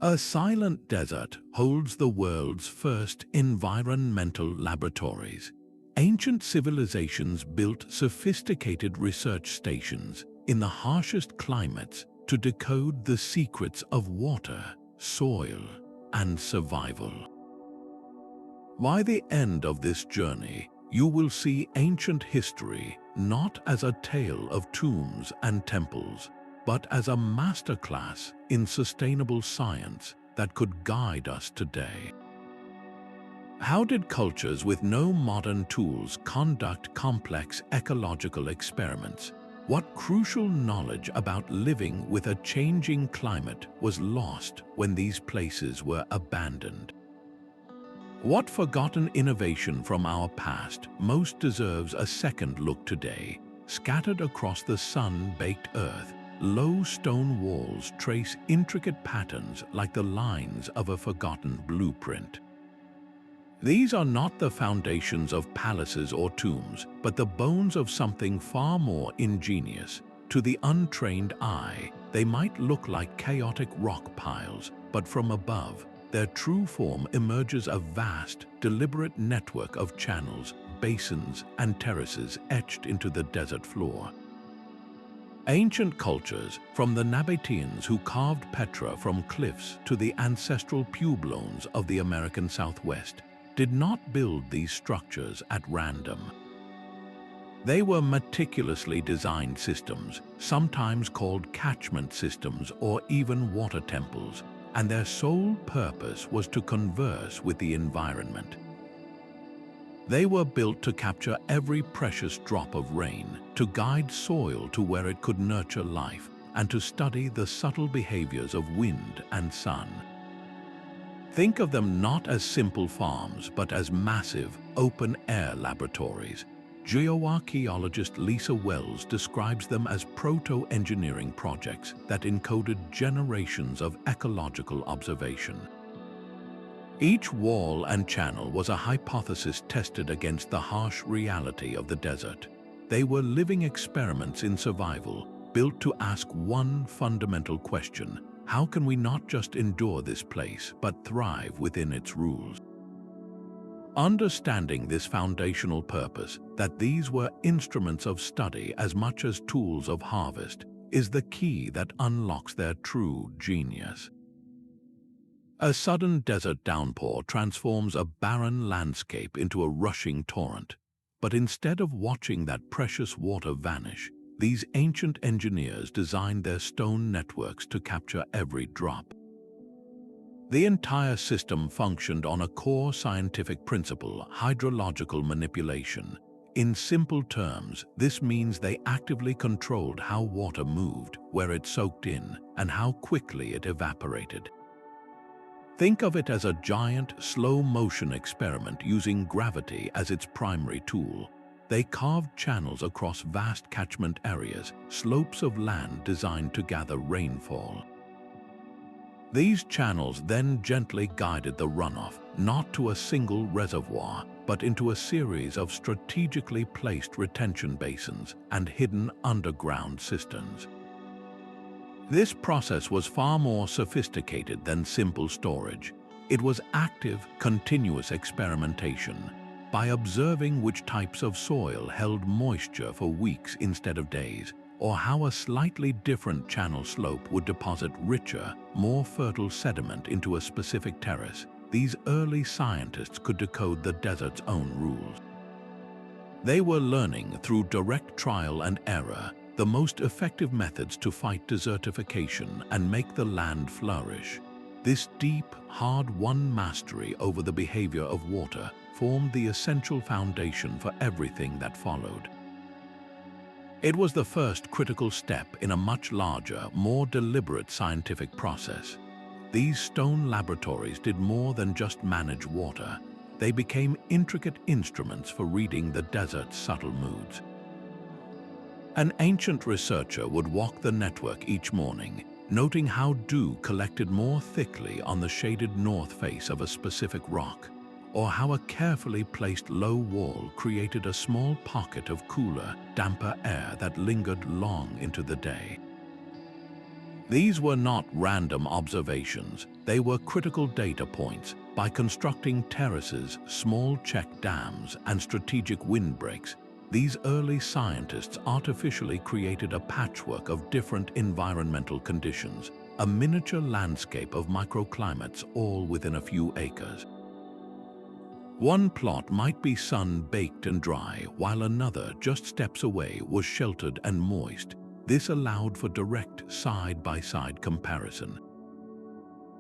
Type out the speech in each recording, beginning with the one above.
A silent desert holds the world's first environmental laboratories. Ancient civilizations built sophisticated research stations in the harshest climates to decode the secrets of water, soil, and survival. By the end of this journey, you will see ancient history not as a tale of tombs and temples, but as a masterclass in sustainable science that could guide us today. How did cultures with no modern tools conduct complex ecological experiments? What crucial knowledge about living with a changing climate was lost when these places were abandoned? What forgotten innovation from our past most deserves a second look today? Scattered across the sun-baked earth, low stone walls trace intricate patterns like the lines of a forgotten blueprint. These are not the foundations of palaces or tombs, but the bones of something far more ingenious. To the untrained eye, they might look like chaotic rock piles, but from above, their true form emerges a vast, deliberate network of channels, basins, and terraces etched into the desert floor. Ancient cultures, from the Nabateans who carved petra from cliffs to the ancestral Puebloans of the American Southwest, did not build these structures at random. They were meticulously designed systems, sometimes called catchment systems or even water temples, and their sole purpose was to converse with the environment. They were built to capture every precious drop of rain, to guide soil to where it could nurture life, and to study the subtle behaviors of wind and sun. Think of them not as simple farms, but as massive, open-air laboratories. Geoarchaeologist Lisa Wells describes them as proto-engineering projects that encoded generations of ecological observation. Each wall and channel was a hypothesis tested against the harsh reality of the desert. They were living experiments in survival, built to ask one fundamental question: how can we not just endure this place, but thrive within its rules? Understanding this foundational purpose, that these were instruments of study as much as tools of harvest, is the key that unlocks their true genius. A sudden desert downpour transforms a barren landscape into a rushing torrent. But instead of watching that precious water vanish, these ancient engineers designed their stone networks to capture every drop. The entire system functioned on a core scientific principle: hydrological manipulation. In simple terms, this means they actively controlled how water moved, where it soaked in, and how quickly it evaporated. Think of it as a giant, slow-motion experiment using gravity as its primary tool. They carved channels across vast catchment areas, slopes of land designed to gather rainfall. These channels then gently guided the runoff, not to a single reservoir, but into a series of strategically placed retention basins and hidden underground cisterns. This process was far more sophisticated than simple storage. It was active, continuous experimentation. By observing which types of soil held moisture for weeks instead of days, or how a slightly different channel slope would deposit richer, more fertile sediment into a specific terrace, these early scientists could decode the desert's own rules. They were learning through direct trial and error the most effective methods to fight desertification and make the land flourish. This deep, hard-won mastery over the behavior of water formed the essential foundation for everything that followed. It was the first critical step in a much larger, more deliberate scientific process. These stone laboratories did more than just manage water. They became intricate instruments for reading the desert's subtle moods. An ancient researcher would walk the network each morning, noting how dew collected more thickly on the shaded north face of a specific rock, or how a carefully placed low wall created a small pocket of cooler, damper air that lingered long into the day. These were not random observations. They were critical data points. By constructing terraces, small check dams, and strategic windbreaks, these early scientists artificially created a patchwork of different environmental conditions, a miniature landscape of microclimates all within a few acres. One plot might be sun-baked and dry, while another, just steps away, was sheltered and moist. This allowed for direct side-by-side comparison.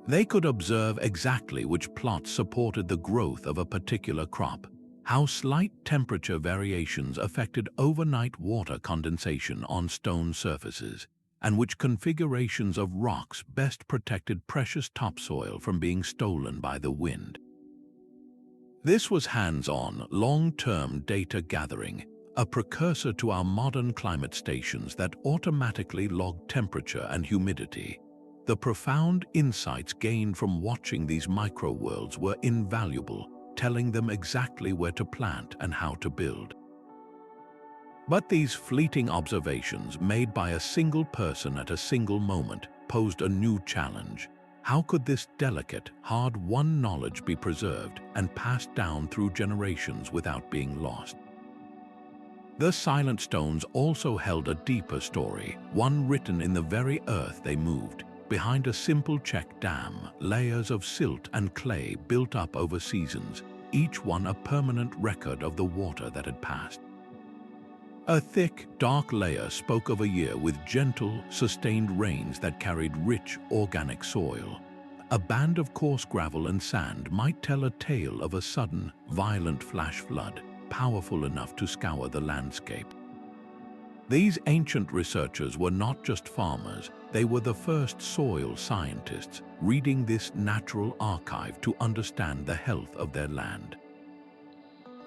They could observe exactly which plots supported the growth of a particular crop, how slight temperature variations affected overnight water condensation on stone surfaces, and which configurations of rocks best protected precious topsoil from being stolen by the wind. This was hands-on, long-term data gathering, a precursor to our modern climate stations that automatically log temperature and humidity. The profound insights gained from watching these micro-worlds were invaluable, telling them exactly where to plant and how to build. But these fleeting observations, made by a single person at a single moment, posed a new challenge. How could this delicate, hard-won knowledge be preserved and passed down through generations without being lost? The silent stones also held a deeper story, one written in the very earth they moved. Behind a simple check dam, layers of silt and clay built up over seasons, each one a permanent record of the water that had passed. A thick, dark layer spoke of a year with gentle, sustained rains that carried rich, organic soil. A band of coarse gravel and sand might tell a tale of a sudden, violent flash flood, powerful enough to scour the landscape. These ancient researchers were not just farmers, they were the first soil scientists, reading this natural archive to understand the health of their land.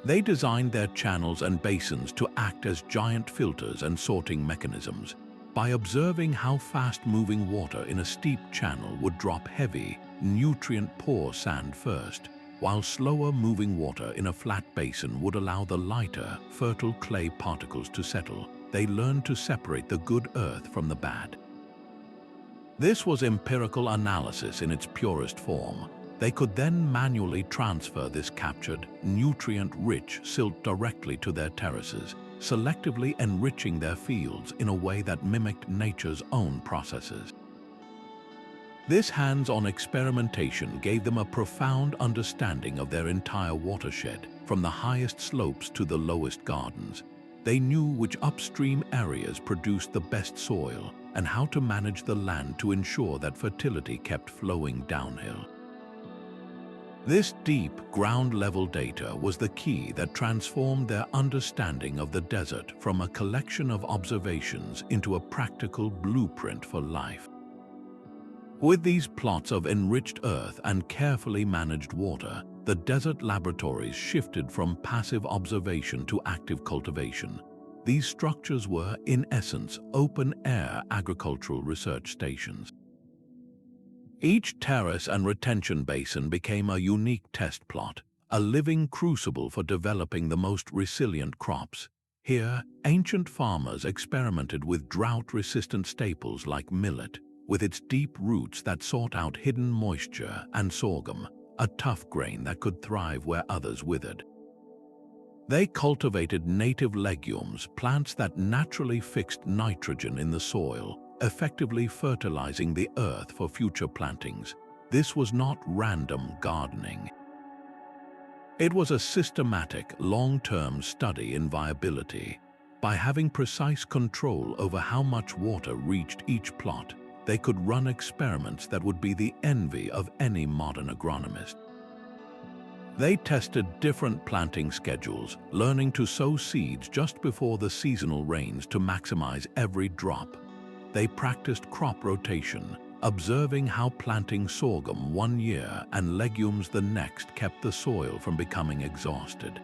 They designed their channels and basins to act as giant filters and sorting mechanisms. By observing how fast-moving water in a steep channel would drop heavy, nutrient-poor sand first, while slower-moving water in a flat basin would allow the lighter, fertile clay particles to settle, they learned to separate the good earth from the bad. This was empirical analysis in its purest form. They could then manually transfer this captured, nutrient-rich silt directly to their terraces, selectively enriching their fields in a way that mimicked nature's own processes. This hands-on experimentation gave them a profound understanding of their entire watershed, from the highest slopes to the lowest gardens. They knew which upstream areas produced the best soil and how to manage the land to ensure that fertility kept flowing downhill. This deep, ground-level data was the key that transformed their understanding of the desert from a collection of observations into a practical blueprint for life. With these plots of enriched earth and carefully managed water, the desert laboratories shifted from passive observation to active cultivation. These structures were, in essence, open-air agricultural research stations. Each terrace and retention basin became a unique test plot, a living crucible for developing the most resilient crops. Here, ancient farmers experimented with drought-resistant staples like millet, with its deep roots that sought out hidden moisture, and sorghum, a tough grain that could thrive where others withered. They cultivated native legumes, plants that naturally fixed nitrogen in the soil, effectively fertilizing the earth for future plantings. This was not random gardening. It was a systematic, long-term study in viability. By having precise control over how much water reached each plot, they could run experiments that would be the envy of any modern agronomist. They tested different planting schedules, learning to sow seeds just before the seasonal rains to maximize every drop. They practiced crop rotation, observing how planting sorghum one year and legumes the next kept the soil from becoming exhausted.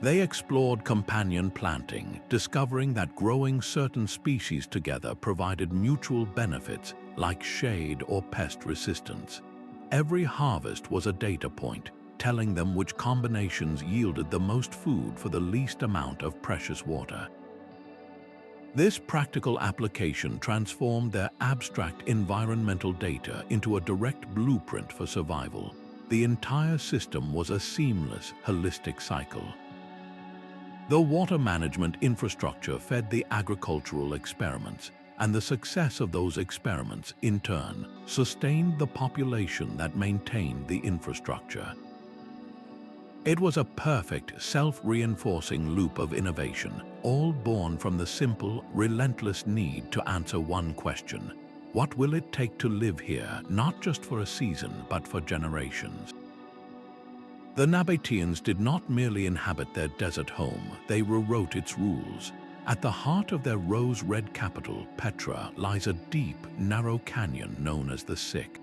They explored companion planting, discovering that growing certain species together provided mutual benefits like shade or pest resistance. Every harvest was a data point, telling them which combinations yielded the most food for the least amount of precious water. This practical application transformed their abstract environmental data into a direct blueprint for survival. The entire system was a seamless, holistic cycle. The water management infrastructure fed the agricultural experiments, and the success of those experiments, in turn, sustained the population that maintained the infrastructure. It was a perfect, self-reinforcing loop of innovation, all born from the simple, relentless need to answer one question: what will it take to live here, not just for a season, but for generations? The Nabateans did not merely inhabit their desert home, they rewrote its rules. At the heart of their rose-red capital, Petra, lies a deep, narrow canyon known as the Sick.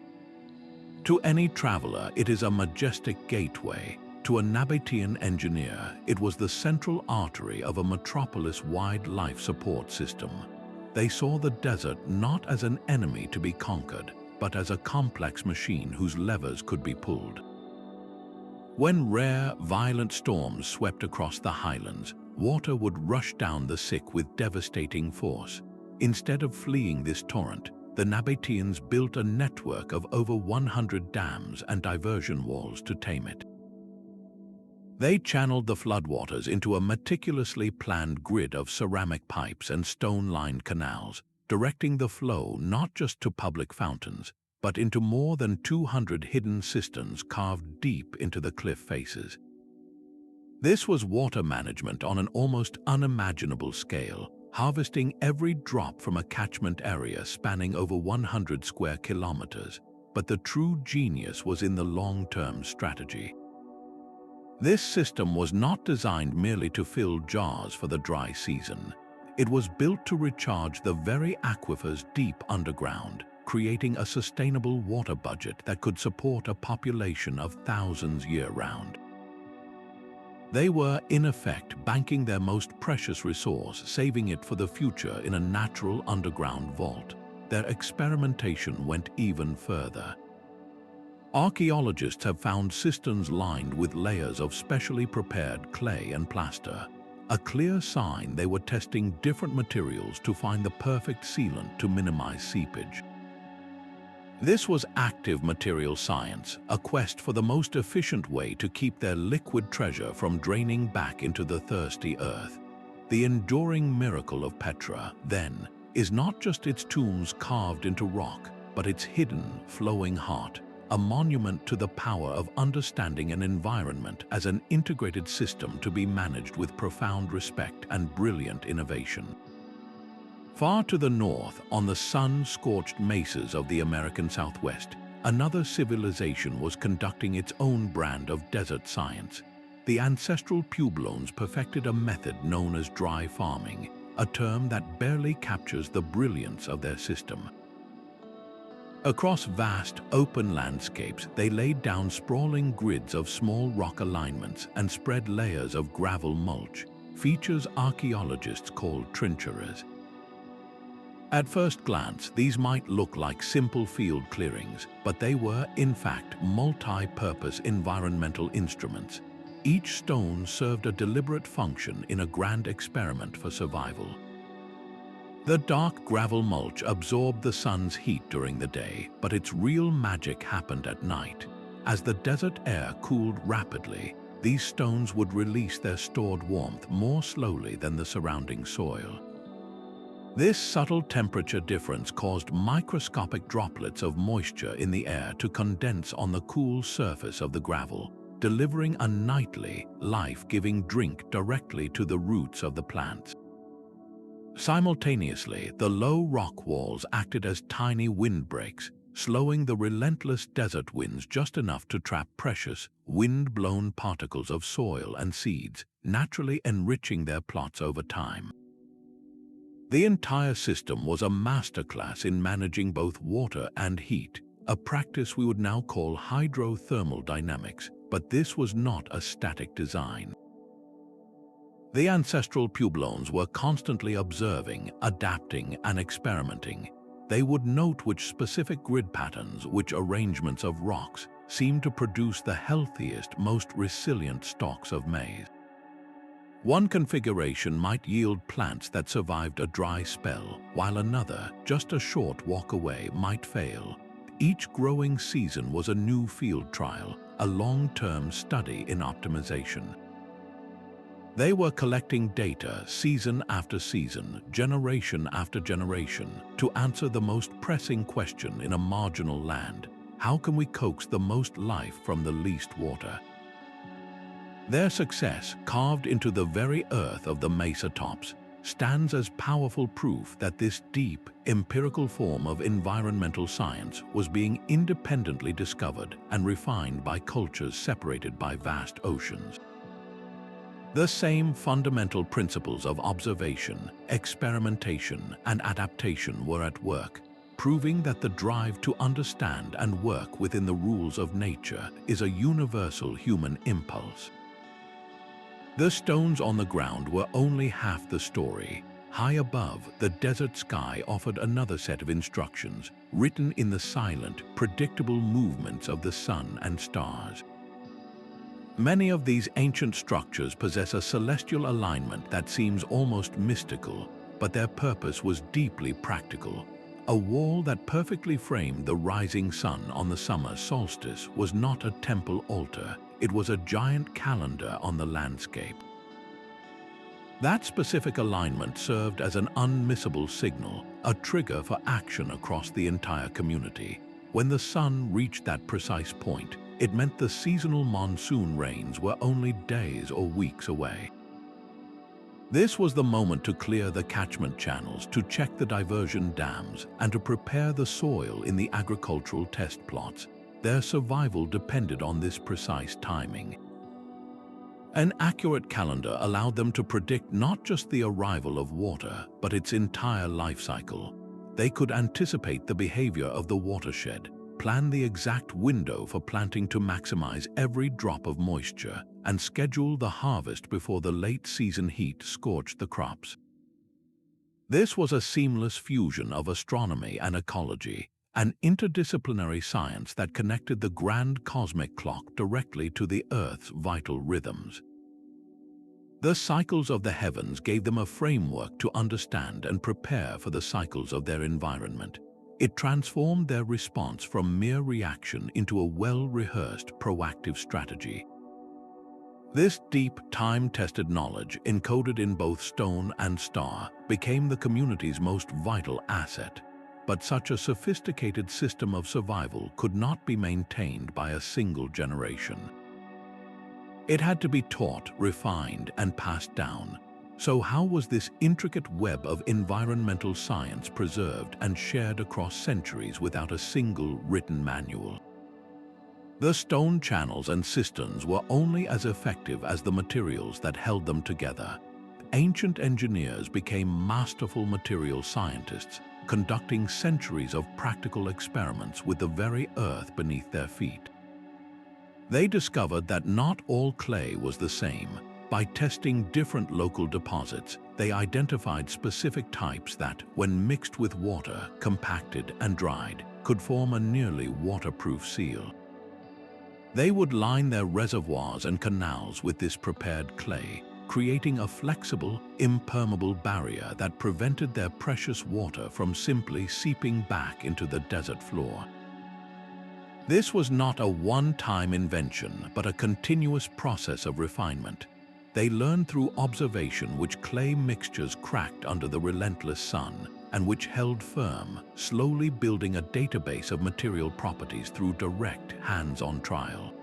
To any traveler, it is a majestic gateway. To a Nabatean engineer, it was the central artery of a metropolis-wide life support system. They saw the desert not as an enemy to be conquered, but as a complex machine whose levers could be pulled. When rare, violent storms swept across the highlands, water would rush down the Sick with devastating force. Instead of fleeing this torrent, the Nabateans built a network of over 100 dams and diversion walls to tame it. They channeled the floodwaters into a meticulously planned grid of ceramic pipes and stone-lined canals, directing the flow not just to public fountains, but into more than 200 hidden cisterns carved deep into the cliff faces. This was water management on an almost unimaginable scale, harvesting every drop from a catchment area spanning over 100 square kilometers. But the true genius was in the long-term strategy. This system was not designed merely to fill jars for the dry season. It was built to recharge the very aquifers deep underground, creating a sustainable water budget that could support a population of thousands year-round. They were, in effect, banking their most precious resource, saving it for the future in a natural underground vault. Their experimentation went even further. Archaeologists have found cisterns lined with layers of specially prepared clay and plaster, a clear sign they were testing different materials to find the perfect sealant to minimize seepage. This was active material science, a quest for the most efficient way to keep their liquid treasure from draining back into the thirsty earth. The enduring miracle of Petra, then, is not just its tombs carved into rock, but its hidden, flowing heart, a monument to the power of understanding an environment as an integrated system to be managed with profound respect and brilliant innovation. Far to the north, on the sun-scorched mesas of the American Southwest, another civilization was conducting its own brand of desert science. The Ancestral Puebloans perfected a method known as dry farming, a term that barely captures the brilliance of their system. Across vast, open landscapes, they laid down sprawling grids of small rock alignments and spread layers of gravel mulch, features archaeologists call trincheras. At first glance, these might look like simple field clearings, but they were, in fact, multi-purpose environmental instruments. Each stone served a deliberate function in a grand experiment for survival. The dark gravel mulch absorbed the sun's heat during the day, but its real magic happened at night. As the desert air cooled rapidly, these stones would release their stored warmth more slowly than the surrounding soil. This subtle temperature difference caused microscopic droplets of moisture in the air to condense on the cool surface of the gravel, delivering a nightly, life-giving drink directly to the roots of the plants. Simultaneously, the low rock walls acted as tiny windbreaks, slowing the relentless desert winds just enough to trap precious, wind-blown particles of soil and seeds, naturally enriching their plots over time. The entire system was a masterclass in managing both water and heat, a practice we would now call hydrothermal dynamics, but this was not a static design. The Ancestral Puebloans were constantly observing, adapting, and experimenting. They would note which specific grid patterns, which arrangements of rocks, seemed to produce the healthiest, most resilient stalks of maize. One configuration might yield plants that survived a dry spell, while another, just a short walk away, might fail. Each growing season was a new field trial, a long-term study in optimization. They were collecting data season after season, generation after generation, to answer the most pressing question in a marginal land: how can we coax the most life from the least water? Their success, carved into the very earth of the mesa tops, stands as powerful proof that this deep, empirical form of environmental science was being independently discovered and refined by cultures separated by vast oceans. The same fundamental principles of observation, experimentation, and adaptation were at work, proving that the drive to understand and work within the rules of nature is a universal human impulse. The stones on the ground were only half the story. High above, the desert sky offered another set of instructions, written in the silent, predictable movements of the sun and stars. Many of these ancient structures possess a celestial alignment that seems almost mystical, but their purpose was deeply practical. A wall that perfectly framed the rising sun on the summer solstice was not a temple altar. It was a giant calendar on the landscape. That specific alignment served as an unmissable signal, a trigger for action across the entire community. When the sun reached that precise point, it meant the seasonal monsoon rains were only days or weeks away. This was the moment to clear the catchment channels, to check the diversion dams, and to prepare the soil in the agricultural test plots. Their survival depended on this precise timing. An accurate calendar allowed them to predict not just the arrival of water, but its entire life cycle. They could anticipate the behavior of the watershed, plan the exact window for planting to maximize every drop of moisture, and schedule the harvest before the late-season heat scorched the crops. This was a seamless fusion of astronomy and ecology, an interdisciplinary science that connected the grand cosmic clock directly to the Earth's vital rhythms. The cycles of the heavens gave them a framework to understand and prepare for the cycles of their environment. It transformed their response from mere reaction into a well-rehearsed, proactive strategy. This deep, time-tested knowledge, encoded in both stone and star, became the community's most vital asset. But such a sophisticated system of survival could not be maintained by a single generation. It had to be taught, refined, and passed down. So how was this intricate web of environmental science preserved and shared across centuries without a single written manual? The stone channels and cisterns were only as effective as the materials that held them together. Ancient engineers became masterful material scientists, conducting centuries of practical experiments with the very earth beneath their feet. They discovered that not all clay was the same. By testing different local deposits, they identified specific types that, when mixed with water, compacted and dried, could form a nearly waterproof seal. They would line their reservoirs and canals with this prepared clay, creating a flexible, impermeable barrier that prevented their precious water from simply seeping back into the desert floor. This was not a one-time invention, but a continuous process of refinement. They learned through observation which clay mixtures cracked under the relentless sun and which held firm, slowly building a database of material properties through direct, hands-on trial.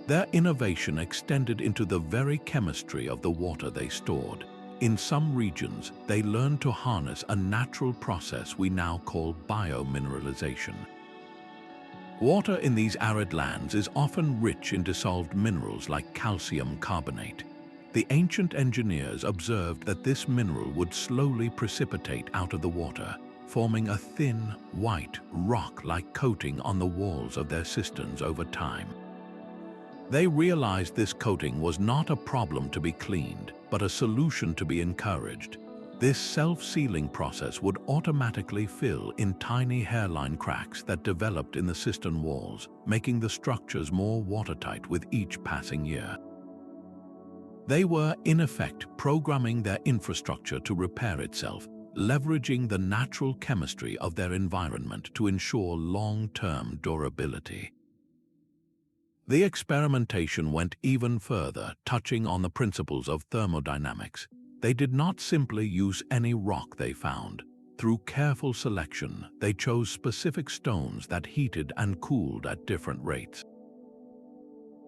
Their innovation extended into the very chemistry of the water they stored. In some regions, they learned to harness a natural process we now call biomineralization. Water in these arid lands is often rich in dissolved minerals like calcium carbonate. The ancient engineers observed that this mineral would slowly precipitate out of the water, forming a thin, white, rock-like coating on the walls of their cisterns over time. They realized this coating was not a problem to be cleaned, but a solution to be encouraged. This self-sealing process would automatically fill in tiny hairline cracks that developed in the cistern walls, making the structures more watertight with each passing year. They were, in effect, programming their infrastructure to repair itself, leveraging the natural chemistry of their environment to ensure long-term durability. The experimentation went even further, touching on the principles of thermodynamics. They did not simply use any rock they found. Through careful selection, they chose specific stones that heated and cooled at different rates.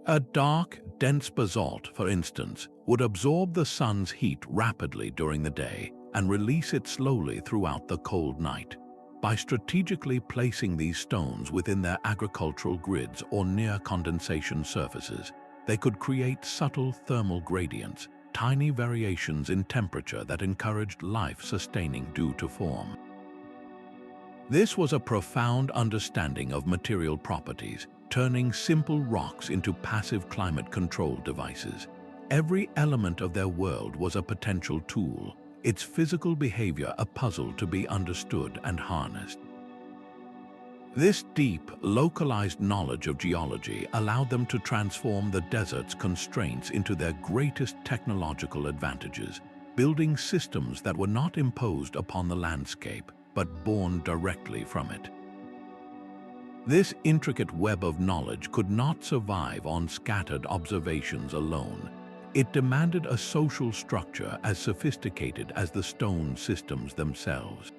A dark, dense basalt, for instance, would absorb the sun's heat rapidly during the day and release it slowly throughout the cold night. By strategically placing these stones within their agricultural grids or near condensation surfaces, they could create subtle thermal gradients, tiny variations in temperature that encouraged life-sustaining dew to form. This was a profound understanding of material properties, turning simple rocks into passive climate control devices. Every element of their world was a potential tool, its physical behavior a puzzle to be understood and harnessed. This deep, localized knowledge of geology allowed them to transform the desert's constraints into their greatest technological advantages, building systems that were not imposed upon the landscape, but born directly from it. This intricate web of knowledge could not survive on scattered observations alone. It demanded a social structure as sophisticated as the stone systems themselves.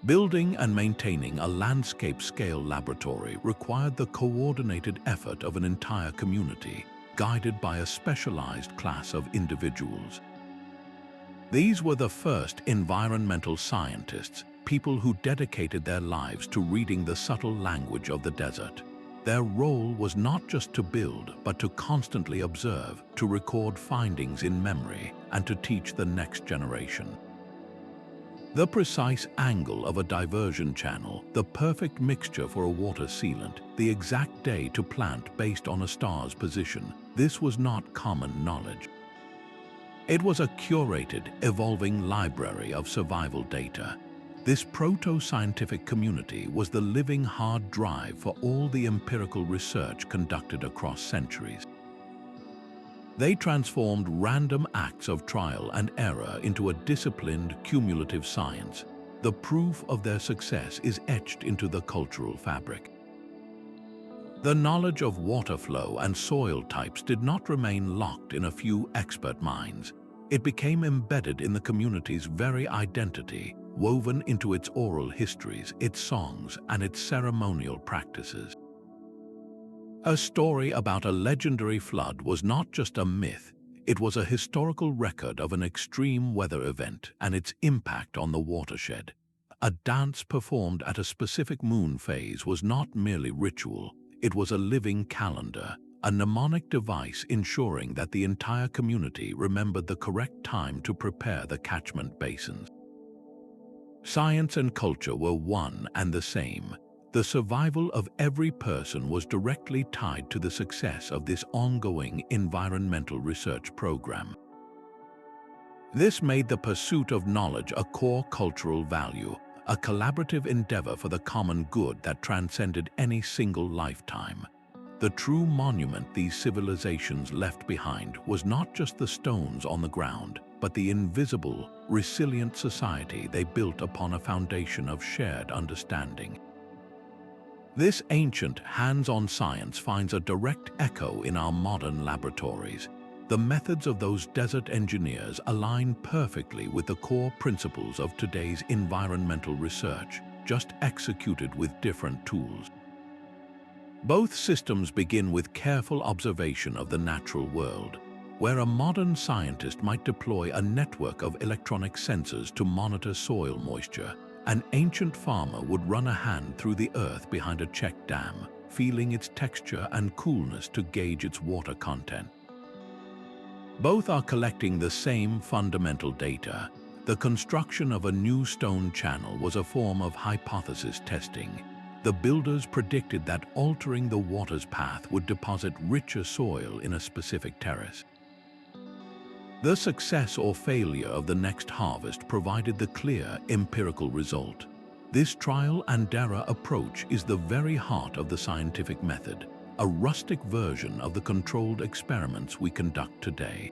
Building and maintaining a landscape-scale laboratory required the coordinated effort of an entire community, guided by a specialized class of individuals. These were the first environmental scientists, people who dedicated their lives to reading the subtle language of the desert. Their role was not just to build, but to constantly observe, to record findings in memory, and to teach the next generation. The precise angle of a diversion channel, the perfect mixture for a water sealant, the exact day to plant based on a star's position, this was not common knowledge. It was a curated, evolving library of survival data. This proto-scientific community was the living hard drive for all the empirical research conducted across centuries. They transformed random acts of trial and error into a disciplined, cumulative science. The proof of their success is etched into the cultural fabric. The knowledge of water flow and soil types did not remain locked in a few expert minds. It became embedded in the community's very identity, woven into its oral histories, its songs, and its ceremonial practices. A story about a legendary flood was not just a myth, it was a historical record of an extreme weather event and its impact on the watershed. A dance performed at a specific moon phase was not merely ritual, it was a living calendar, a mnemonic device ensuring that the entire community remembered the correct time to prepare the catchment basins. Science and culture were one and the same. The survival of every person was directly tied to the success of this ongoing environmental research program. This made the pursuit of knowledge a core cultural value, a collaborative endeavor for the common good that transcended any single lifetime. The true monument these civilizations left behind was not just the stones on the ground, but the invisible, resilient society they built upon a foundation of shared understanding. This ancient, hands-on science finds a direct echo in our modern laboratories. The methods of those desert engineers align perfectly with the core principles of today's environmental research, just executed with different tools. Both systems begin with careful observation of the natural world, where a modern scientist might deploy a network of electronic sensors to monitor soil moisture. An ancient farmer would run a hand through the earth behind a check dam, feeling its texture and coolness to gauge its water content. Both are collecting the same fundamental data. The construction of a new stone channel was a form of hypothesis testing. The builders predicted that altering the water's path would deposit richer soil in a specific terrace. The success or failure of the next harvest provided the clear empirical result. This trial and error approach is the very heart of the scientific method, a rustic version of the controlled experiments we conduct today.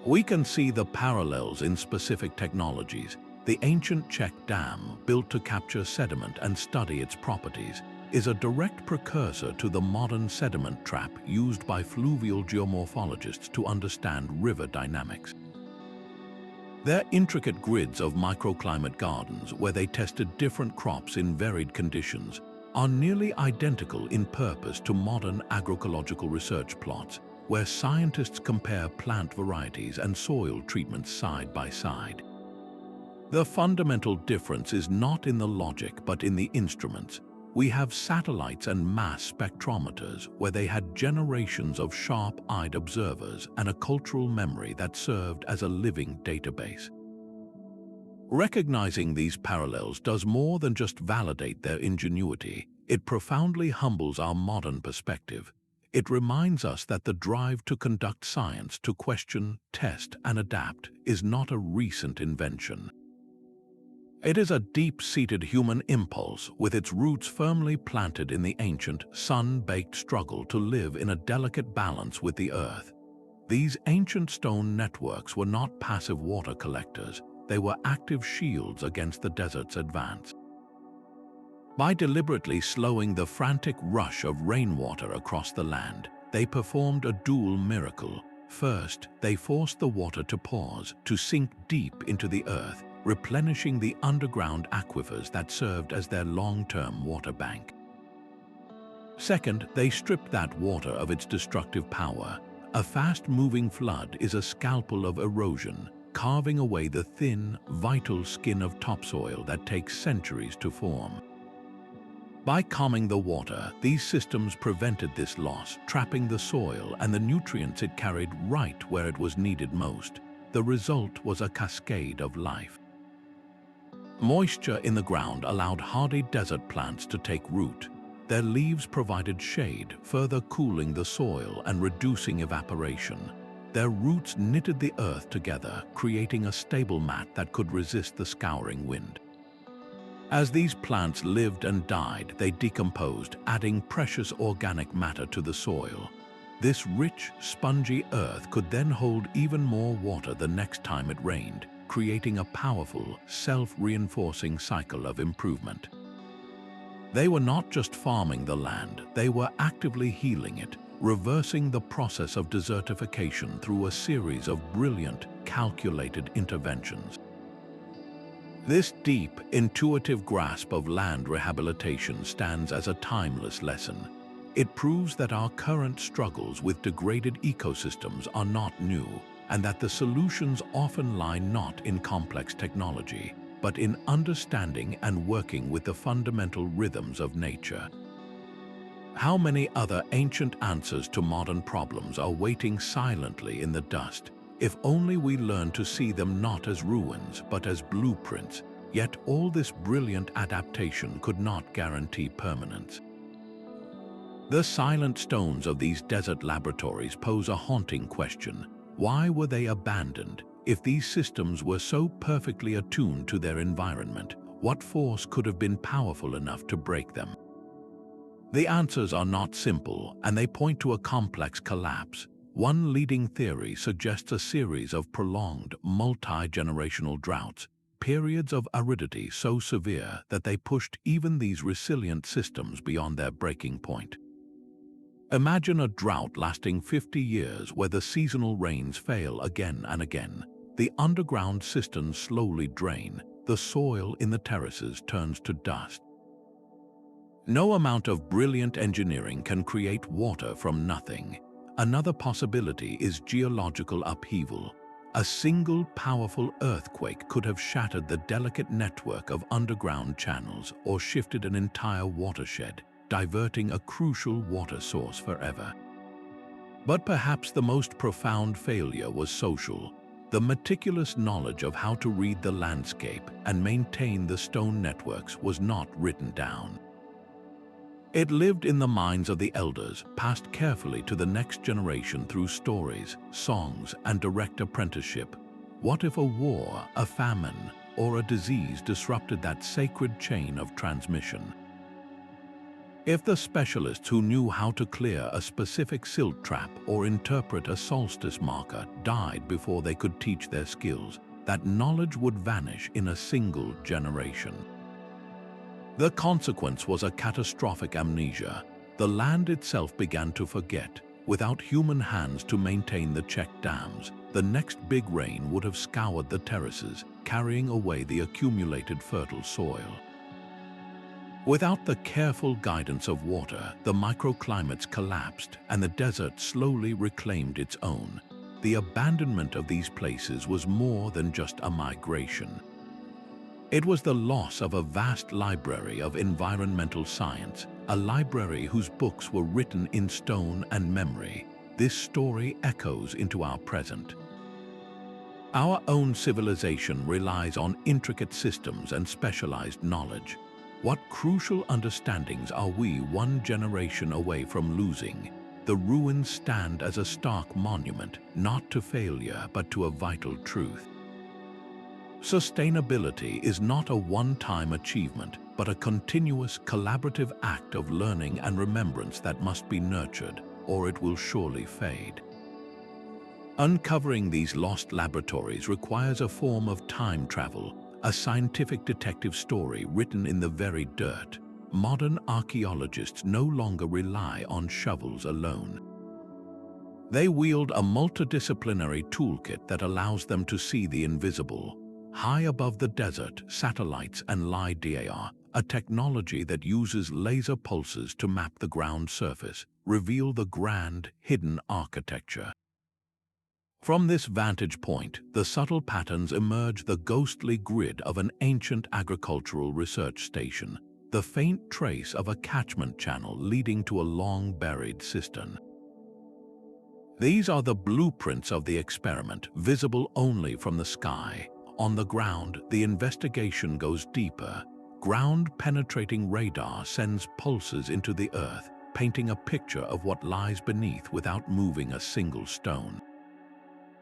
We can see the parallels in specific technologies. The ancient check dam, built to capture sediment and study its properties, is a direct precursor to the modern sediment trap used by fluvial geomorphologists to understand river dynamics. Their intricate grids of microclimate gardens, where they tested different crops in varied conditions, are nearly identical in purpose to modern agroecological research plots, where scientists compare plant varieties and soil treatments side by side. The fundamental difference is not in the logic but in the instruments. We have satellites and mass spectrometers where they had generations of sharp-eyed observers and a cultural memory that served as a living database. Recognizing these parallels does more than just validate their ingenuity. It profoundly humbles our modern perspective. It reminds us that the drive to conduct science, to question, test, and adapt, is not a recent invention. It is a deep-seated human impulse with its roots firmly planted in the ancient, sun-baked struggle to live in a delicate balance with the earth. These ancient stone networks were not passive water collectors. They were active shields against the desert's advance. By deliberately slowing the frantic rush of rainwater across the land, they performed a dual miracle. First, they forced the water to pause, to sink deep into the earth, replenishing the underground aquifers that served as their long-term water bank. Second, they stripped that water of its destructive power. A fast-moving flood is a scalpel of erosion, carving away the thin, vital skin of topsoil that takes centuries to form. By calming the water, these systems prevented this loss, trapping the soil and the nutrients it carried right where it was needed most. The result was a cascade of life. Moisture in the ground allowed hardy desert plants to take root. Their leaves provided shade, further cooling the soil and reducing evaporation. Their roots knitted the earth together, creating a stable mat that could resist the scouring wind. As these plants lived and died, they decomposed, adding precious organic matter to the soil. This rich, spongy earth could then hold even more water the next time it rained, creating a powerful, self-reinforcing cycle of improvement. They were not just farming the land, they were actively healing it, reversing the process of desertification through a series of brilliant, calculated interventions. This deep, intuitive grasp of land rehabilitation stands as a timeless lesson. It proves that our current struggles with degraded ecosystems are not new, and that the solutions often lie not in complex technology, but in understanding and working with the fundamental rhythms of nature. How many other ancient answers to modern problems are waiting silently in the dust, if only we learn to see them not as ruins, but as blueprints? Yet all this brilliant adaptation could not guarantee permanence. The silent stones of these desert laboratories pose a haunting question. Why were they abandoned? If these systems were so perfectly attuned to their environment, what force could have been powerful enough to break them? The answers are not simple, and they point to a complex collapse. One leading theory suggests a series of prolonged, multi-generational droughts, periods of aridity so severe that they pushed even these resilient systems beyond their breaking point. Imagine a drought lasting 50 years where the seasonal rains fail again and again. The underground cisterns slowly drain, the soil in the terraces turns to dust. No amount of brilliant engineering can create water from nothing. Another possibility is geological upheaval. A single powerful earthquake could have shattered the delicate network of underground channels or shifted an entire watershed, diverting a crucial water source forever. But perhaps the most profound failure was social. The meticulous knowledge of how to read the landscape and maintain the stone networks was not written down. It lived in the minds of the elders, passed carefully to the next generation through stories, songs, and direct apprenticeship. What if a war, a famine, or a disease disrupted that sacred chain of transmission? If the specialists who knew how to clear a specific silt trap or interpret a solstice marker died before they could teach their skills, that knowledge would vanish in a single generation. The consequence was a catastrophic amnesia. The land itself began to forget. Without human hands to maintain the check dams, the next big rain would have scoured the terraces, carrying away the accumulated fertile soil. Without the careful guidance of water, the microclimates collapsed and the desert slowly reclaimed its own. The abandonment of these places was more than just a migration. It was the loss of a vast library of environmental science, a library whose books were written in stone and memory. This story echoes into our present. Our own civilization relies on intricate systems and specialized knowledge. What crucial understandings are we one generation away from losing? The ruins stand as a stark monument, not to failure, but to a vital truth. Sustainability is not a one-time achievement, but a continuous, collaborative act of learning and remembrance that must be nurtured, or it will surely fade. Uncovering these lost laboratories requires a form of time travel, a scientific detective story written in the very dirt. Modern archaeologists no longer rely on shovels alone. They wield a multidisciplinary toolkit that allows them to see the invisible. High above the desert, satellites and LiDAR, a technology that uses laser pulses to map the ground surface, reveal the grand, hidden architecture. From this vantage point, the subtle patterns emerge: the ghostly grid of an ancient agricultural research station, the faint trace of a catchment channel leading to a long-buried cistern. These are the blueprints of the experiment, visible only from the sky. On the ground, the investigation goes deeper. Ground-penetrating radar sends pulses into the earth, painting a picture of what lies beneath without moving a single stone.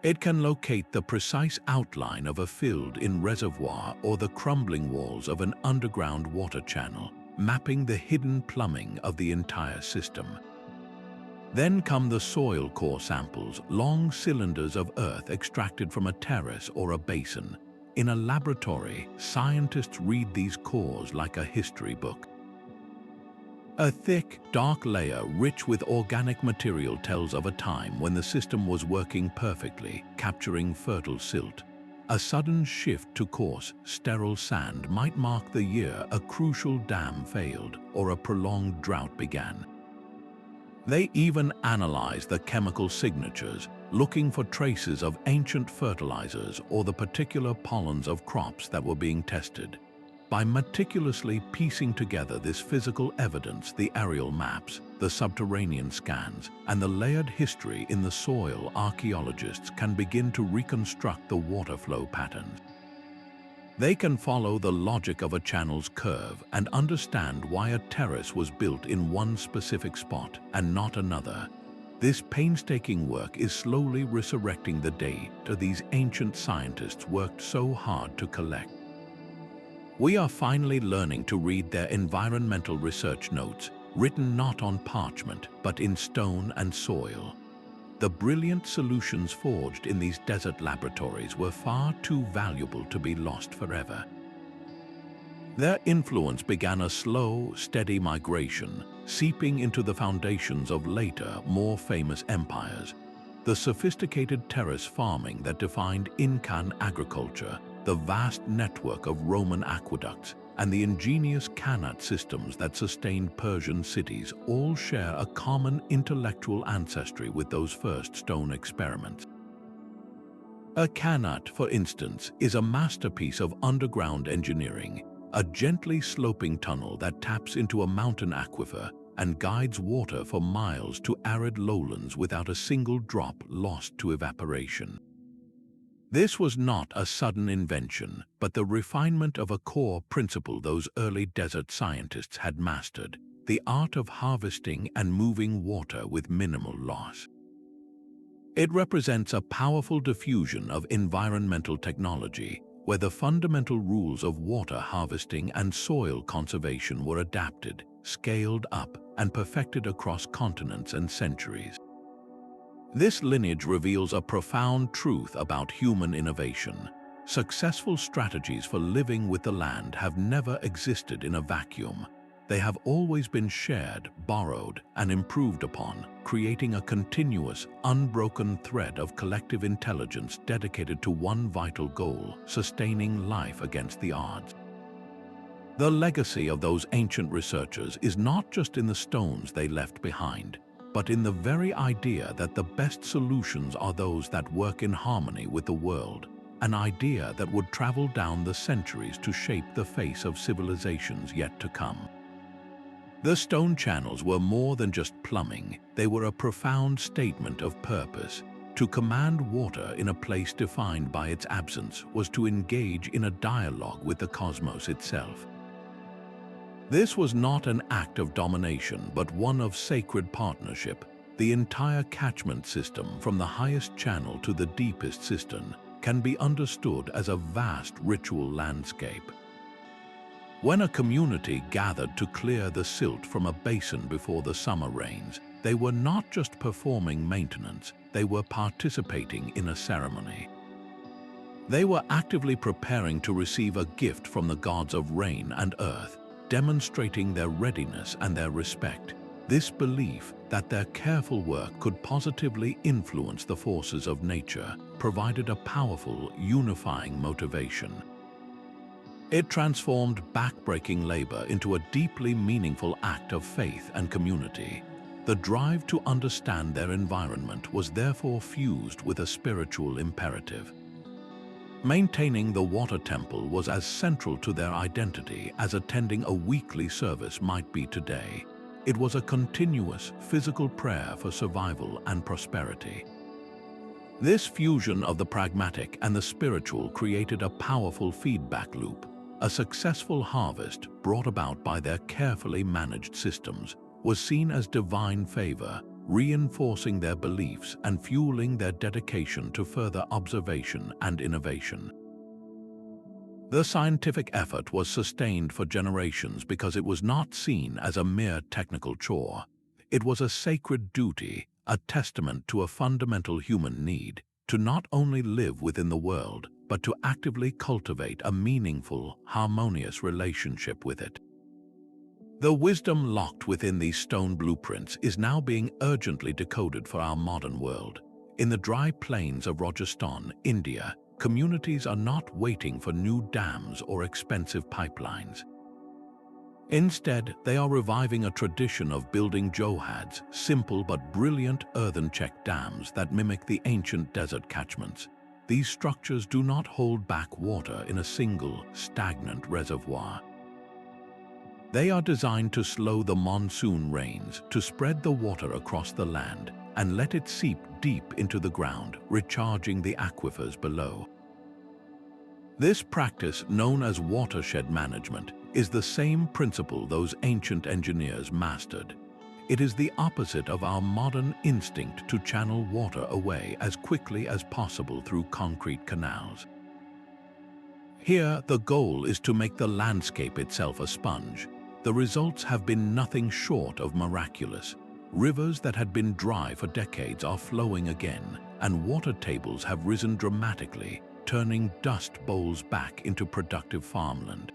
It can locate the precise outline of a filled-in reservoir or the crumbling walls of an underground water channel, mapping the hidden plumbing of the entire system. Then come the soil core samples, long cylinders of earth extracted from a terrace or a basin. In a laboratory, scientists read these cores like a history book. A thick, dark layer rich with organic material tells of a time when the system was working perfectly, capturing fertile silt. A sudden shift to coarse, sterile sand might mark the year a crucial dam failed or a prolonged drought began. They even analyze the chemical signatures, looking for traces of ancient fertilizers or the particular pollens of crops that were being tested. By meticulously piecing together this physical evidence, the aerial maps, the subterranean scans, and the layered history in the soil, archaeologists can begin to reconstruct the water flow patterns. They can follow the logic of a channel's curve and understand why a terrace was built in one specific spot and not another. This painstaking work is slowly resurrecting the data these ancient scientists worked so hard to collect. We are finally learning to read their environmental research notes, written not on parchment, but in stone and soil. The brilliant solutions forged in these desert laboratories were far too valuable to be lost forever. Their influence began a slow, steady migration, seeping into the foundations of later, more famous empires. The sophisticated terrace farming that defined Incan agriculture, the vast network of Roman aqueducts, and the ingenious Qanat systems that sustained Persian cities all share a common intellectual ancestry with those first stone experiments. A Qanat, for instance, is a masterpiece of underground engineering, a gently sloping tunnel that taps into a mountain aquifer and guides water for miles to arid lowlands without a single drop lost to evaporation. This was not a sudden invention, but the refinement of a core principle those early desert scientists had mastered: the art of harvesting and moving water with minimal loss. It represents a powerful diffusion of environmental technology, where the fundamental rules of water harvesting and soil conservation were adapted, scaled up, and perfected across continents and centuries. This lineage reveals a profound truth about human innovation. Successful strategies for living with the land have never existed in a vacuum. They have always been shared, borrowed, and improved upon, creating a continuous, unbroken thread of collective intelligence dedicated to one vital goal: sustaining life against the odds. The legacy of those ancient researchers is not just in the stones they left behind, but in the very idea that the best solutions are those that work in harmony with the world, an idea that would travel down the centuries to shape the face of civilizations yet to come. The stone channels were more than just plumbing, they were a profound statement of purpose. To command water in a place defined by its absence was to engage in a dialogue with the cosmos itself. This was not an act of domination, but one of sacred partnership. The entire catchment system, from the highest channel to the deepest cistern, can be understood as a vast ritual landscape. When a community gathered to clear the silt from a basin before the summer rains, they were not just performing maintenance, they were participating in a ceremony. They were actively preparing to receive a gift from the gods of rain and earth, demonstrating their readiness and their respect. This belief that their careful work could positively influence the forces of nature provided a powerful, unifying motivation. It transformed backbreaking labor into a deeply meaningful act of faith and community. The drive to understand their environment was therefore fused with a spiritual imperative. Maintaining the water temple was as central to their identity as attending a weekly service might be today. It was a continuous, physical prayer for survival and prosperity. This fusion of the pragmatic and the spiritual created a powerful feedback loop. A successful harvest, brought about by their carefully managed systems, was seen as divine favor, reinforcing their beliefs and fueling their dedication to further observation and innovation. The scientific effort was sustained for generations because it was not seen as a mere technical chore. It was a sacred duty, a testament to a fundamental human need to not only live within the world, but to actively cultivate a meaningful, harmonious relationship with it. The wisdom locked within these stone blueprints is now being urgently decoded for our modern world. In the dry plains of Rajasthan, India, communities are not waiting for new dams or expensive pipelines. Instead, they are reviving a tradition of building johads, simple but brilliant earthen check dams that mimic the ancient desert catchments. These structures do not hold back water in a single, stagnant reservoir. They are designed to slow the monsoon rains, to spread the water across the land, and let it seep deep into the ground, recharging the aquifers below. This practice, known as watershed management, is the same principle those ancient engineers mastered. It is the opposite of our modern instinct to channel water away as quickly as possible through concrete canals. Here, the goal is to make the landscape itself a sponge. The results have been nothing short of miraculous. Rivers that had been dry for decades are flowing again, and water tables have risen dramatically, turning dust bowls back into productive farmland.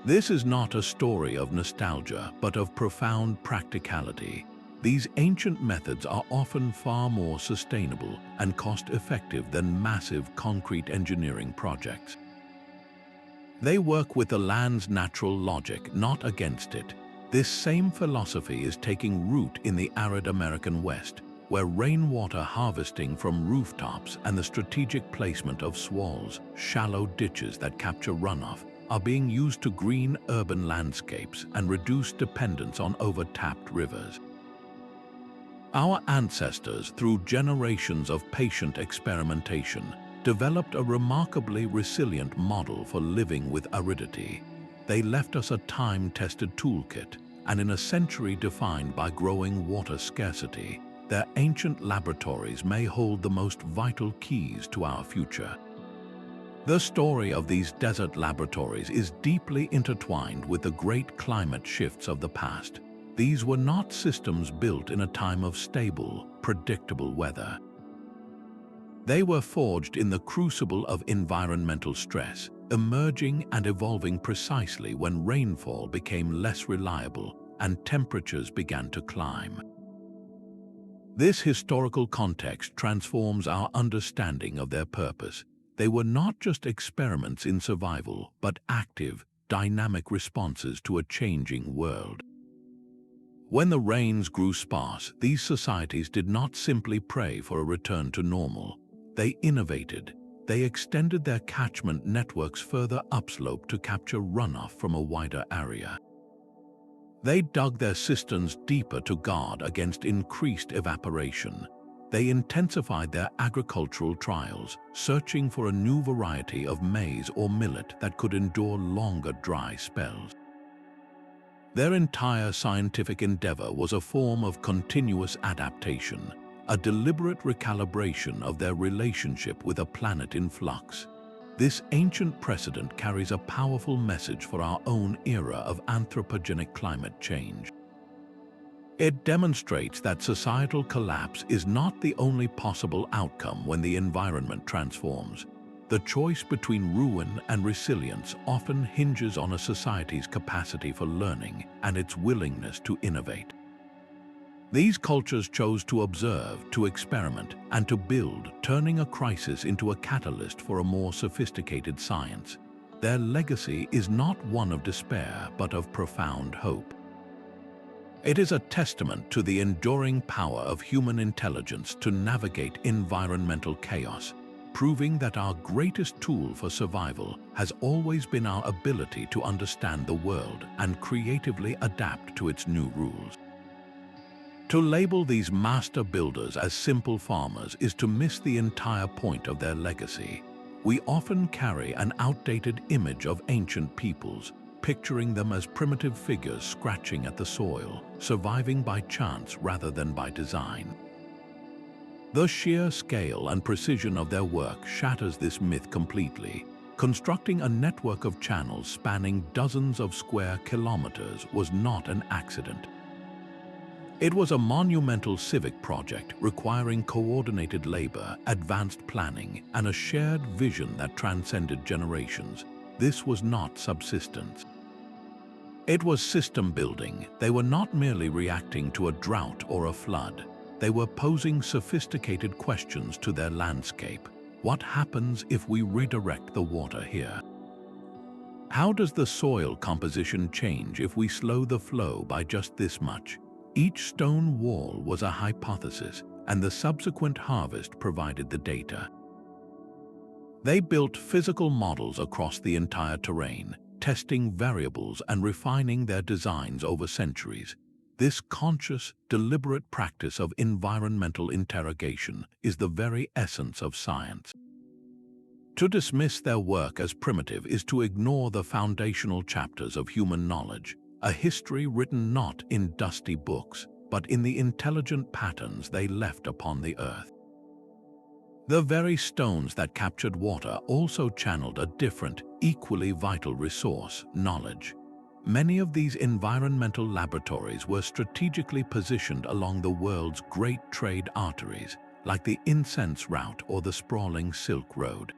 This is not a story of nostalgia, but of profound practicality. These ancient methods are often far more sustainable and cost-effective than massive concrete engineering projects. They work with the land's natural logic, not against it. This same philosophy is taking root in the arid American West, where rainwater harvesting from rooftops and the strategic placement of swales, shallow ditches that capture runoff, are being used to green urban landscapes and reduce dependence on overtapped rivers. Our ancestors, through generations of patient experimentation, developed a remarkably resilient model for living with aridity. They left us a time-tested toolkit, and in a century defined by growing water scarcity, their ancient laboratories may hold the most vital keys to our future. The story of these desert laboratories is deeply intertwined with the great climate shifts of the past. These were not systems built in a time of stable, predictable weather. They were forged in the crucible of environmental stress, emerging and evolving precisely when rainfall became less reliable and temperatures began to climb. This historical context transforms our understanding of their purpose. They were not just experiments in survival, but active, dynamic responses to a changing world. When the rains grew sparse, these societies did not simply pray for a return to normal. They innovated. They extended their catchment networks further upslope to capture runoff from a wider area. They dug their cisterns deeper to guard against increased evaporation. They intensified their agricultural trials, searching for a new variety of maize or millet that could endure longer dry spells. Their entire scientific endeavor was a form of continuous adaptation, a deliberate recalibration of their relationship with a planet in flux. This ancient precedent carries a powerful message for our own era of anthropogenic climate change. It demonstrates that societal collapse is not the only possible outcome when the environment transforms. The choice between ruin and resilience often hinges on a society's capacity for learning and its willingness to innovate. These cultures chose to observe, to experiment, and to build, turning a crisis into a catalyst for a more sophisticated science. Their legacy is not one of despair, but of profound hope. It is a testament to the enduring power of human intelligence to navigate environmental chaos, proving that our greatest tool for survival has always been our ability to understand the world and creatively adapt to its new rules. To label these master builders as simple farmers is to miss the entire point of their legacy. We often carry an outdated image of ancient peoples, picturing them as primitive figures scratching at the soil, surviving by chance rather than by design. The sheer scale and precision of their work shatters this myth completely. Constructing a network of channels spanning dozens of square kilometers was not an accident. It was a monumental civic project requiring coordinated labor, advanced planning, and a shared vision that transcended generations. This was not subsistence. It was system building. They were not merely reacting to a drought or a flood. They were posing sophisticated questions to their landscape. What happens if we redirect the water here? How does the soil composition change if we slow the flow by just this much? Each stone wall was a hypothesis, and the subsequent harvest provided the data. They built physical models across the entire terrain, testing variables and refining their designs over centuries. This conscious, deliberate practice of environmental interrogation is the very essence of science. To dismiss their work as primitive is to ignore the foundational chapters of human knowledge, a history written not in dusty books, but in the intelligent patterns they left upon the earth. The very stones that captured water also channeled a different, equally vital resource, knowledge. Many of these environmental laboratories were strategically positioned along the world's great trade arteries, like the incense route or the sprawling Silk Road.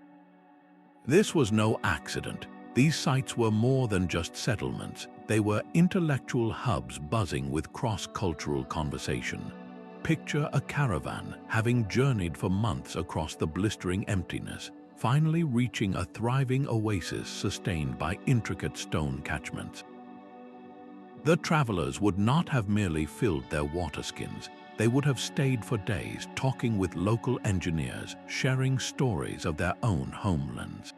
This was no accident. These sites were more than just settlements. They were intellectual hubs buzzing with cross-cultural conversation. Picture a caravan having journeyed for months across the blistering emptiness, finally reaching a thriving oasis sustained by intricate stone catchments. The travelers would not have merely filled their water skins. They would have stayed for days talking with local engineers, sharing stories of their own homelands.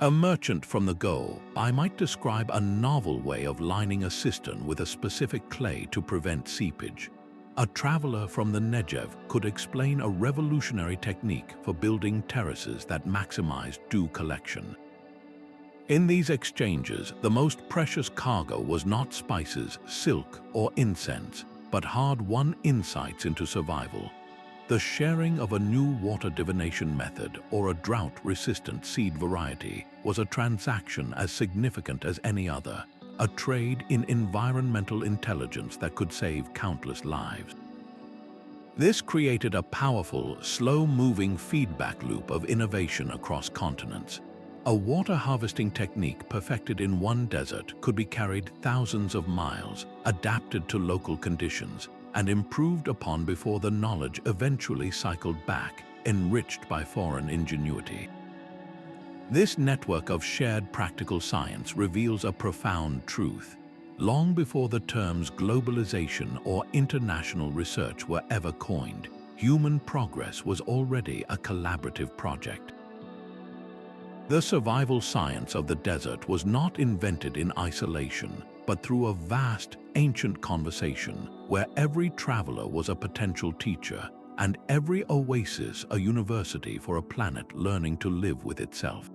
A merchant from the Go, I might describe a novel way of lining a cistern with a specific clay to prevent seepage. A traveler from the Negev could explain a revolutionary technique for building terraces that maximized dew collection. In these exchanges, the most precious cargo was not spices, silk, or incense, but hard-won insights into survival. The sharing of a new water divination method or a drought-resistant seed variety was a transaction as significant as any other, a trade in environmental intelligence that could save countless lives. This created a powerful, slow-moving feedback loop of innovation across continents. A water harvesting technique perfected in one desert could be carried thousands of miles, adapted to local conditions, and improved upon before the knowledge eventually cycled back, enriched by foreign ingenuity. This network of shared practical science reveals a profound truth. Long before the terms globalization or international research were ever coined, human progress was already a collaborative project. The survival science of the desert was not invented in isolation, but through a vast, ancient conversation where every traveler was a potential teacher and every oasis a university for a planet learning to live with itself.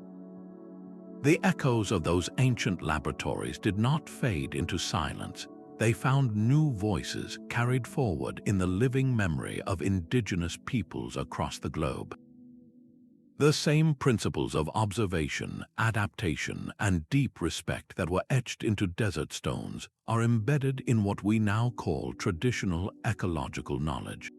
The echoes of those ancient laboratories did not fade into silence. They found new voices carried forward in the living memory of indigenous peoples across the globe. The same principles of observation, adaptation, and deep respect that were etched into desert stones are embedded in what we now call traditional ecological knowledge.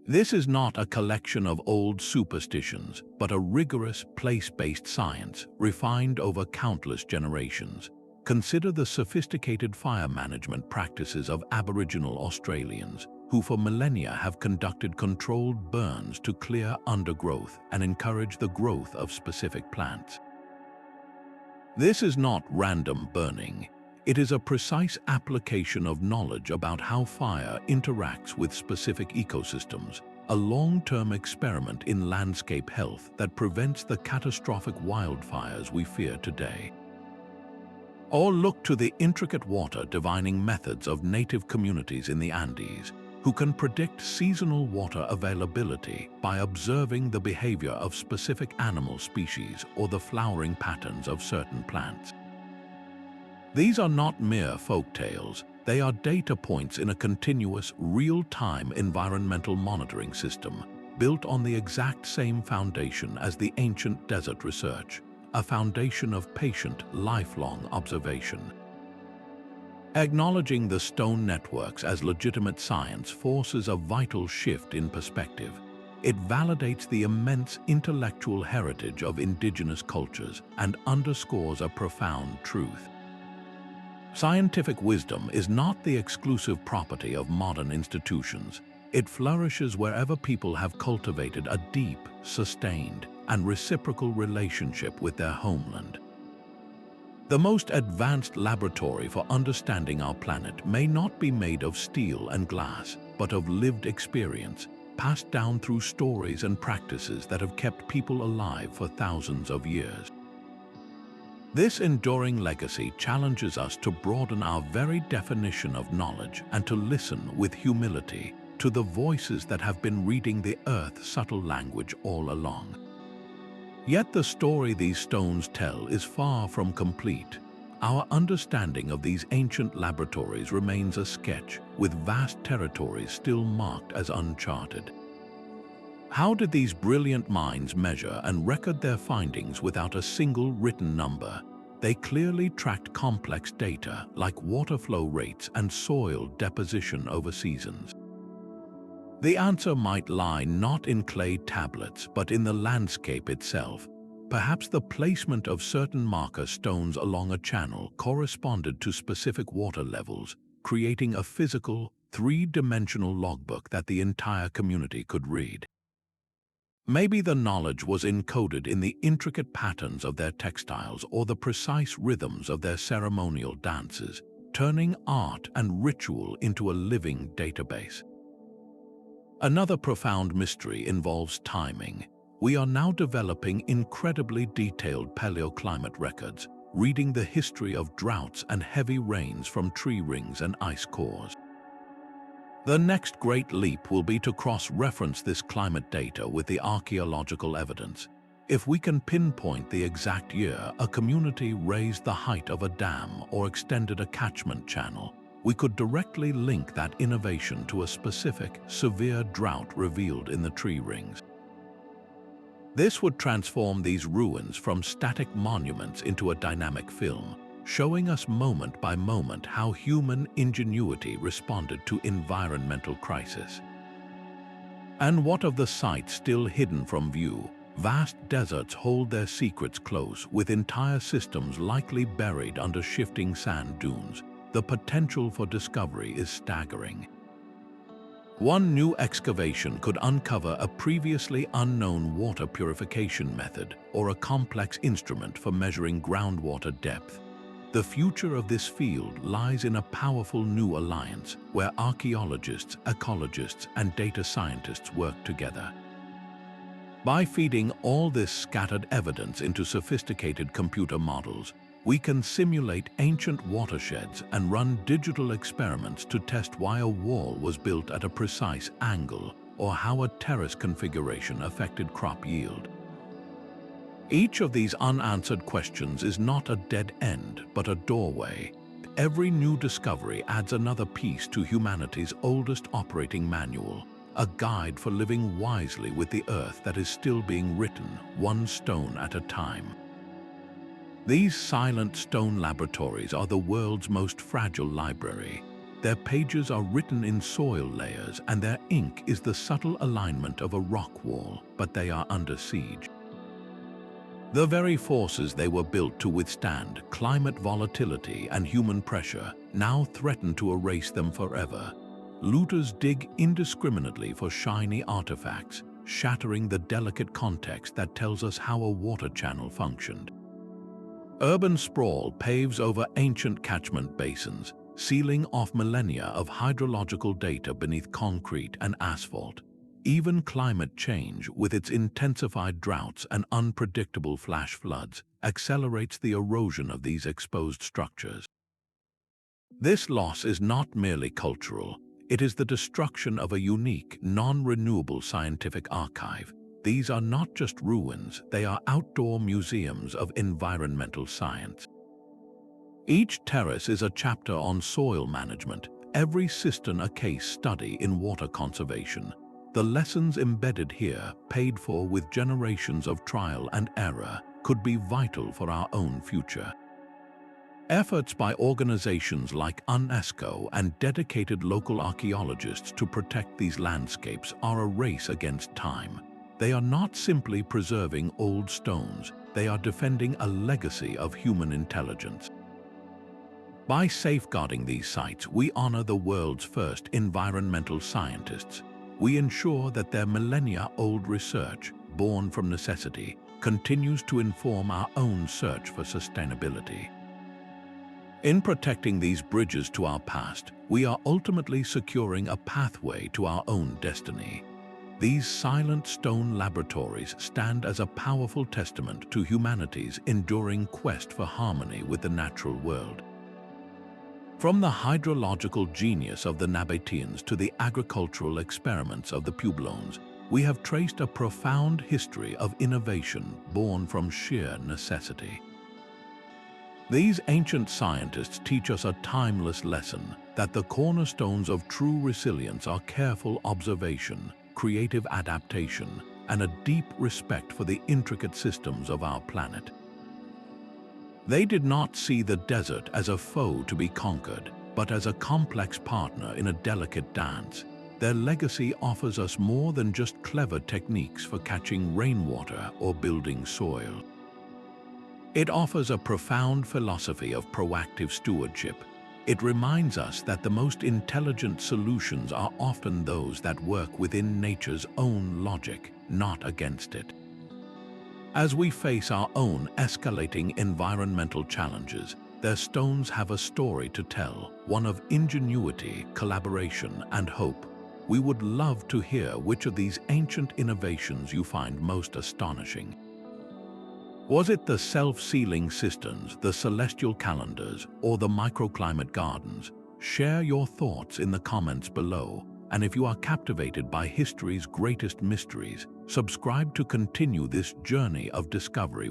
This is not a collection of old superstitions, but a rigorous place-based science refined over countless generations. Consider the sophisticated fire management practices of Aboriginal Australians, who for millennia have conducted controlled burns to clear undergrowth and encourage the growth of specific plants. This is not random burning. It is a precise application of knowledge about how fire interacts with specific ecosystems, a long-term experiment in landscape health that prevents the catastrophic wildfires we fear today. Or look to the intricate water divining methods of native communities in the Andes, who can predict seasonal water availability by observing the behavior of specific animal species or the flowering patterns of certain plants. These are not mere folk tales, they are data points in a continuous, real-time environmental monitoring system, built on the exact same foundation as the ancient desert research, a foundation of patient, lifelong observation. Acknowledging the stone networks as legitimate science forces a vital shift in perspective. It validates the immense intellectual heritage of indigenous cultures and underscores a profound truth. Scientific wisdom is not the exclusive property of modern institutions. It flourishes wherever people have cultivated a deep, sustained, and reciprocal relationship with their homeland. The most advanced laboratory for understanding our planet may not be made of steel and glass, but of lived experience, passed down through stories and practices that have kept people alive for thousands of years. This enduring legacy challenges us to broaden our very definition of knowledge and to listen with humility to the voices that have been reading the Earth's subtle language all along. Yet the story these stones tell is far from complete. Our understanding of these ancient laboratories remains a sketch, with vast territories still marked as uncharted. How did these brilliant minds measure and record their findings without a single written number? They clearly tracked complex data like water flow rates and soil deposition over seasons. The answer might lie not in clay tablets, but in the landscape itself. Perhaps the placement of certain marker stones along a channel corresponded to specific water levels, creating a physical, three-dimensional logbook that the entire community could read. Maybe the knowledge was encoded in the intricate patterns of their textiles or the precise rhythms of their ceremonial dances, turning art and ritual into a living database. Another profound mystery involves timing. We are now developing incredibly detailed paleoclimate records, reading the history of droughts and heavy rains from tree rings and ice cores. The next great leap will be to cross-reference this climate data with the archaeological evidence. If we can pinpoint the exact year a community raised the height of a dam or extended a catchment channel, we could directly link that innovation to a specific, severe drought revealed in the tree rings. This would transform these ruins from static monuments into a dynamic film, showing us moment by moment how human ingenuity responded to environmental crisis. And what of the sites still hidden from view? Vast deserts hold their secrets close, with entire systems likely buried under shifting sand dunes. The potential for discovery is staggering. One new excavation could uncover a previously unknown water purification method or a complex instrument for measuring groundwater depth. The future of this field lies in a powerful new alliance where archaeologists, ecologists, and data scientists work together. By feeding all this scattered evidence into sophisticated computer models, we can simulate ancient watersheds and run digital experiments to test why a wall was built at a precise angle or how a terrace configuration affected crop yield. Each of these unanswered questions is not a dead end, but a doorway. Every new discovery adds another piece to humanity's oldest operating manual, a guide for living wisely with the earth that is still being written, one stone at a time. These silent stone laboratories are the world's most fragile library. Their pages are written in soil layers, and their ink is the subtle alignment of a rock wall, but they are under siege. The very forces they were built to withstand, climate volatility and human pressure, now threaten to erase them forever. Looters dig indiscriminately for shiny artifacts, shattering the delicate context that tells us how a water channel functioned. Urban sprawl paves over ancient catchment basins, sealing off millennia of hydrological data beneath concrete and asphalt. Even climate change, with its intensified droughts and unpredictable flash floods, accelerates the erosion of these exposed structures. This loss is not merely cultural. It is the destruction of a unique, non-renewable scientific archive. These are not just ruins, they are outdoor museums of environmental science. Each terrace is a chapter on soil management, every cistern a case study in water conservation. The lessons embedded here, paid for with generations of trial and error, could be vital for our own future. Efforts by organizations like UNESCO and dedicated local archaeologists to protect these landscapes are a race against time. They are not simply preserving old stones, they are defending a legacy of human intelligence. By safeguarding these sites, we honor the world's first environmental scientists. We ensure that their millennia-old research, born from necessity, continues to inform our own search for sustainability. In protecting these bridges to our past, we are ultimately securing a pathway to our own destiny. These silent stone laboratories stand as a powerful testament to humanity's enduring quest for harmony with the natural world. From the hydrological genius of the Nabateans to the agricultural experiments of the Puebloans, we have traced a profound history of innovation born from sheer necessity. These ancient scientists teach us a timeless lesson that the cornerstones of true resilience are careful observation, creative adaptation, and a deep respect for the intricate systems of our planet. They did not see the desert as a foe to be conquered, but as a complex partner in a delicate dance. Their legacy offers us more than just clever techniques for catching rainwater or building soil. It offers a profound philosophy of proactive stewardship. It reminds us that the most intelligent solutions are often those that work within nature's own logic, not against it. As we face our own escalating environmental challenges, their stones have a story to tell, one of ingenuity, collaboration, and hope. We would love to hear which of these ancient innovations you find most astonishing. Was it the self-sealing cisterns, the celestial calendars, or the microclimate gardens? Share your thoughts in the comments below, and if you are captivated by history's greatest mysteries, subscribe to continue this journey of discovery.